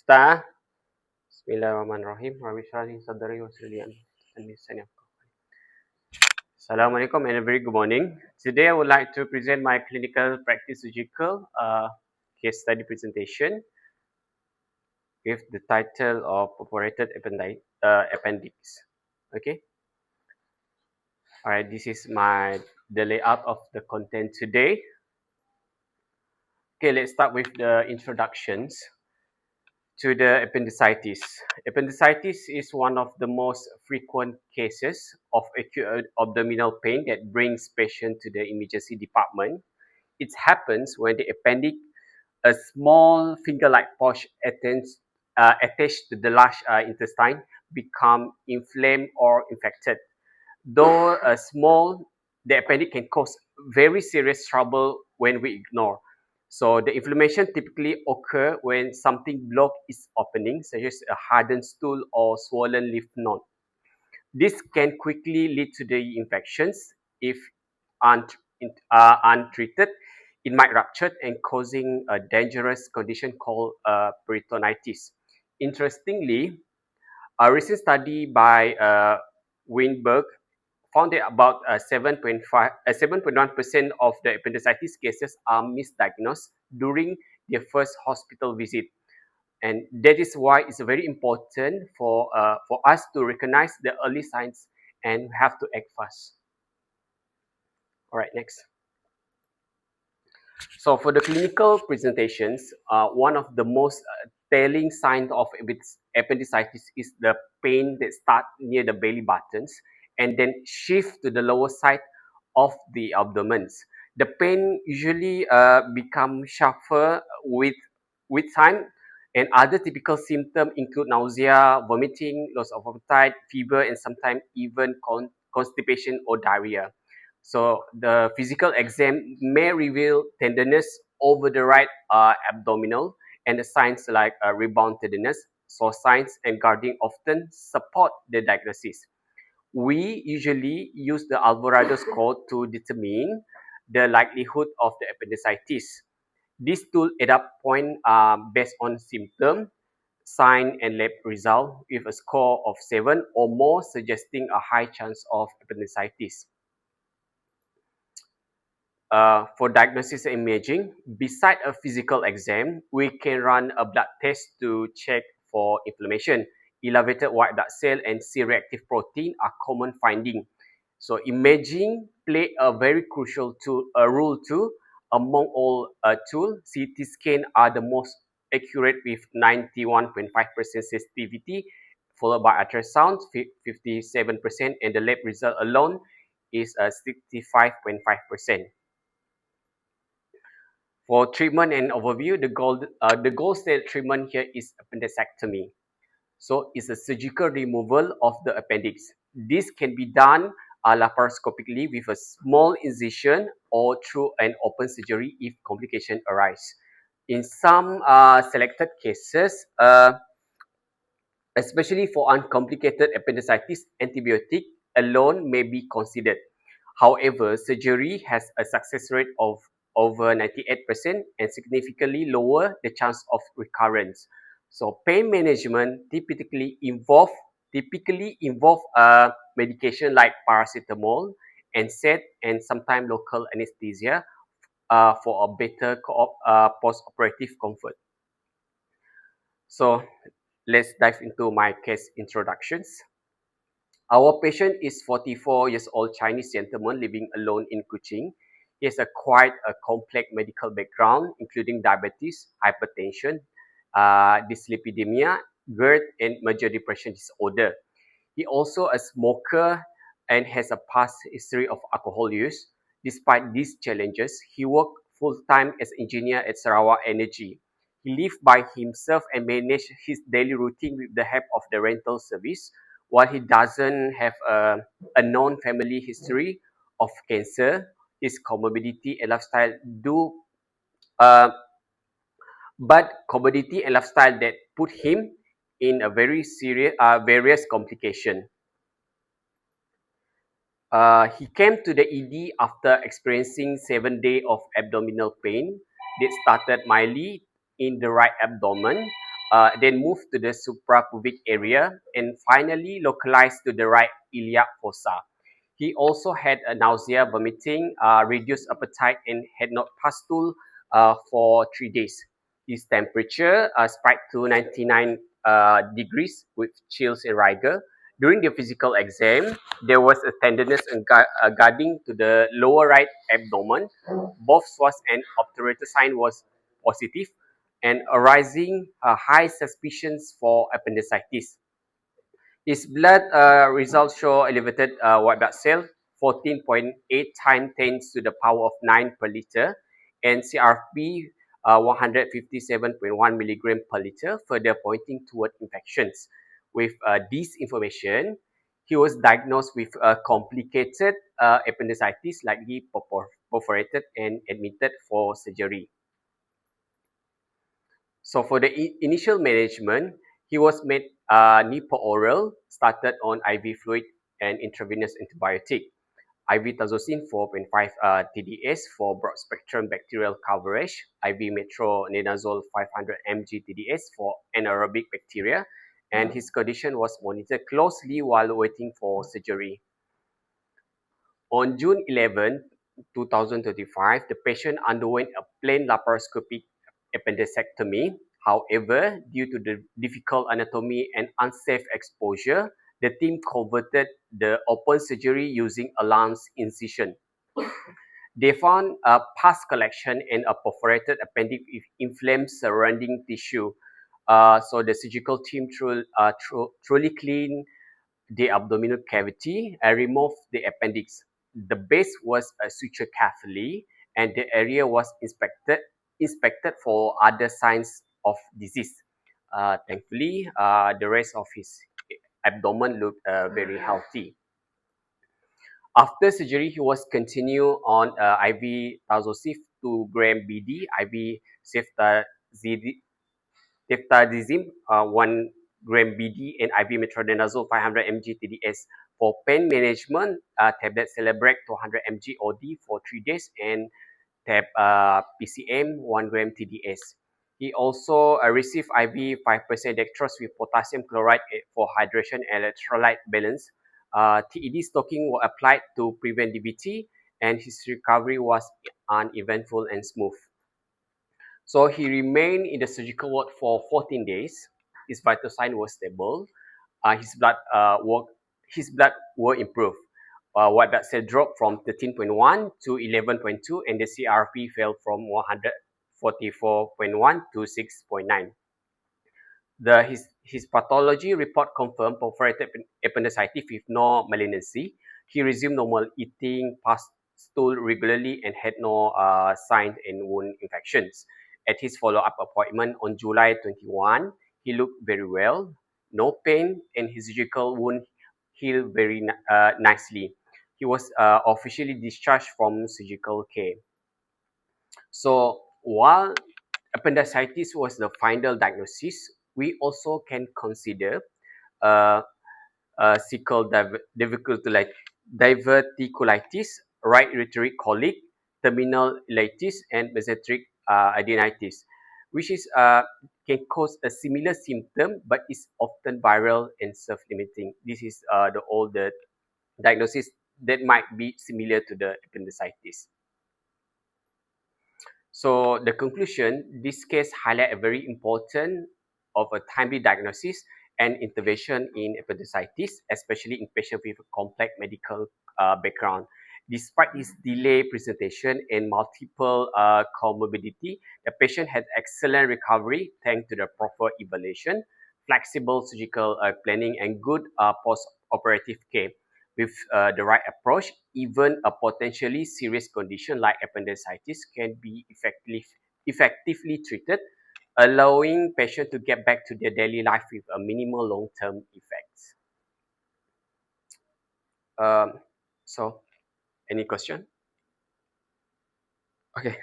Nafta. Bismillahirrahmanirrahim. Rabbi shrah li sadri wa yassir li amri. Assalamualaikum and a very good morning. Today I would like to present my clinical practice surgical case study presentation with the title of Perforated Appendix. Okay. Alright, this is the layout of the content today. Okay, let's start with the introductions to the appendicitis. Appendicitis is one of the most frequent cases of acute abdominal pain that brings patient to the emergency department. It happens when the appendix, a small finger-like pouch attached to the large intestine, become inflamed or infected. Though small, the appendix can cause very serious trouble when we ignore. So the inflammation typically occur when something blocks its opening, such as a hardened stool or swollen lymph node. This can quickly lead to the infections. If untreated, it might rupture and causing a dangerous condition called peritonitis. Interestingly, a recent study by Weinberg found that about 7.1% of the appendicitis cases are misdiagnosed during their first hospital visit. And that is why it's very important for us to recognize the early signs and have to act fast. All right, next. So for the clinical presentations, one of the most telling signs of appendicitis is the pain that starts near the belly buttons and then shift to the lower side of the abdomen. The pain usually becomes sharper with time, and other typical symptoms include nausea, vomiting, loss of appetite, fever, and sometimes even constipation or diarrhea. So the physical exam may reveal tenderness over the right abdominal, and the signs like rebound tenderness, sore signs, and guarding often support the diagnosis. We usually use the Alvarado score to determine the likelihood of the appendicitis. This tool adds up points based on symptom, sign, and lab result with a score of 7 or more, suggesting a high chance of appendicitis. For diagnosis and imaging, beside a physical exam, we can run a blood test to check for inflammation. Elevated white blood cell and C-reactive protein are common findings. So imaging play a very crucial role too. Among all tools, CT scan are the most accurate with 91.5% sensitivity, followed by ultrasound 57%, and the lab result alone is 65.5%. For treatment and overview, the gold standard treatment here is appendicectomy. So it's a surgical removal of the appendix. This can be done laparoscopically with a small incision or through an open surgery if complications arise. In some selected cases, especially for uncomplicated appendicitis, antibiotic alone may be considered. However, surgery has a success rate of over 98% and significantly lower the chance of recurrence. So pain management typically involve medication like paracetamol, NSAID, and sometimes local anesthesia for a better post-operative comfort. So let's dive into my case introductions. Our patient is 44 years old Chinese gentleman living alone in Kuching. He has quite a complex medical background, including diabetes, hypertension, dyslipidemia, GERD, and major depression disorder. He also a smoker and has a past history of alcohol use. Despite these challenges, he worked full-time as engineer at Sarawak Energy. He lived by himself and managed his daily routine with the help of the rental service. While he doesn't have a known family history of cancer, his comorbidity and lifestyle that put him in a very serious various complication. He came to the ED after experiencing 7 days of abdominal pain that started mildly in the right abdomen. then moved to the suprapubic area, and finally localized to the right iliac fossa. He also had a nausea, vomiting, reduced appetite, and had not pustule for 3 days. His temperature spiked to 99 degrees with chills and rigor. During the physical exam, there was a tenderness and guarding to the lower right abdomen. Both SWAS and obturator sign was positive, and arising high suspicions for appendicitis. His blood results show elevated white blood cell, 14.8 times 10 to the power of 9 per liter, and CRP 157.1 milligram per liter, further pointing toward infections. With this information, he was diagnosed with a complicated appendicitis, likely perforated, and admitted for surgery. So for the initial management, he was made oral, started on IV fluid and intravenous antibiotic. IV tazocine 4.5 TDS for broad spectrum bacterial coverage, IV metronidazole 500 mg TDS for anaerobic bacteria, and his condition was monitored closely while waiting for surgery. On June 11, 2025, the patient underwent a plain laparoscopic appendicectomy. However, due to the difficult anatomy and unsafe exposure, the team converted the open surgery using a lance incision. They found a pus collection and a perforated appendix with inflamed surrounding tissue. So the surgical team truly cleaned the abdominal cavity and removed the appendix. The base was sutured carefully, and the area was inspected for other signs of disease. Thankfully, the rest of his abdomen looked very healthy. After surgery, he was continued on IV tazosif 2 gram BD, IV ceftazidime 1 gram BD, and IV metronidazole 500 mg TDS. For pain management, tablet Celebrex 200 mg OD for 3 days, and tab PCM 1 gram TDS. He also received IV 5% dextrose with potassium chloride for hydration and electrolyte balance. TED stocking were applied to prevent DVT, and his recovery was uneventful and smooth. So he remained in the surgical ward for 14 days. His vital sign was stable. His blood were improved. White blood cell dropped from 13.1 to 11.2, and the CRP fell from 144.1 to 6.9. His pathology report confirmed perforated appendicitis with no malignancy. He resumed normal eating, passed stool regularly, and had no sign and wound infections. At his follow-up appointment on July 21, he looked very well, no pain, and his surgical wound healed very nicely. He was officially discharged from surgical care. So while appendicitis was the final diagnosis, we also can consider uh, cecal diverticulitis, right urinary colic, terminal ileitis, and mesenteric adenitis, which is can cause a similar symptom but is often viral and self-limiting. This is all the diagnosis that might be similar to the appendicitis. So the conclusion, this case highlight a very important of a timely diagnosis and intervention in appendicitis, especially in patients with a complex medical background. Despite this delayed presentation and multiple comorbidity, the patient had excellent recovery thanks to the proper evaluation, flexible surgical planning, and good post-operative care. With the right approach, even a potentially serious condition like appendicitis can be effectively treated, allowing patients to get back to their daily life with a minimal long-term effects. So, any question? Okay.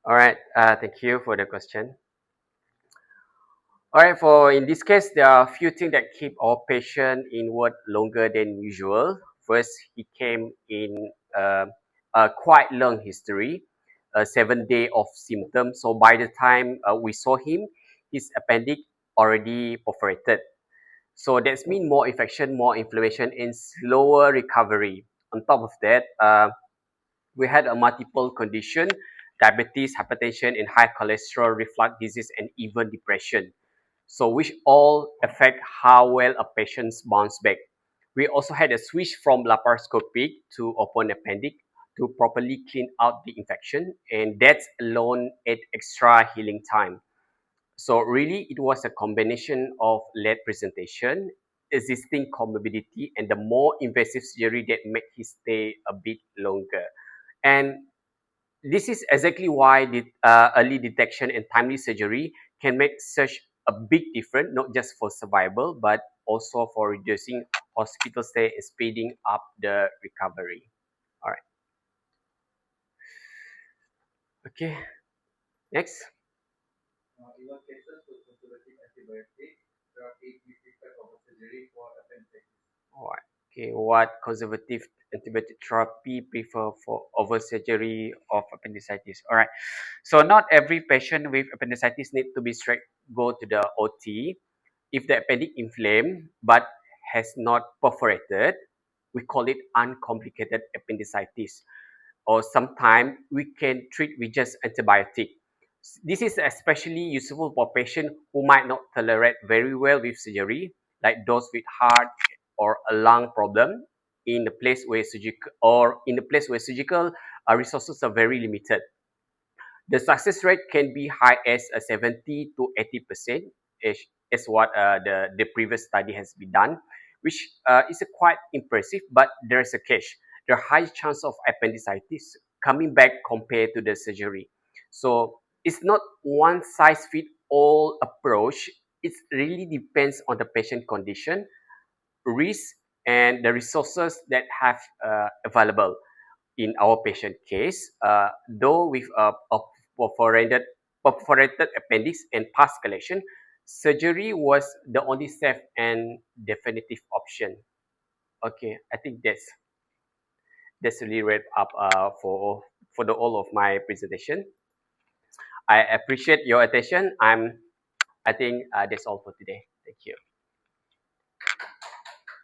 All right. Thank you for the question. All right, for in this case, there are a few things that keep our patient in ward longer than usual. First, he came in a quite long history, 7 day of symptoms. So by the time we saw him, his appendix already perforated. So that's mean more infection, more inflammation, and slower recovery. On top of that, we had a multiple condition, diabetes, hypertension, and high cholesterol, reflux disease, and even depression. So which all affect how well a patient bounce back. We also had a switch from laparoscopic to open appendix to properly clean out the infection, and that alone add extra healing time. So really, it was a combination of late presentation, existing comorbidity, and the more invasive surgery that made his stay a bit longer. And this is exactly why the early detection and timely surgery can make such a big difference, not just for survival, but also for reducing hospital stay and speeding up the recovery. All right. Okay. Next. All right. Okay. What conservative antibiotic therapy prefer for over surgery of appendicitis? All right. So not every patient with appendicitis need to be straight go to the OT. If the appendix inflamed but has not perforated, we call it uncomplicated appendicitis. Or sometimes we can treat with just antibiotic. This is especially useful for patients who might not tolerate very well with surgery, like those with heart or a lung problem in the place where surgical resources are very limited. The success rate can be high as 70 to 80%, is what the previous study has been done, which is quite impressive, but there is a catch. There are high chance of appendicitis coming back compared to the surgery. So it's not one size fit all approach. It really depends on the patient condition, risk, and the resources that have available. In our patient case, though with a perforated, perforated appendix and pus collection, surgery was the only safe and definitive option. Okay, I think that's really wrap up for the all of my presentation. I appreciate your attention. I think that's all for today. Thank you.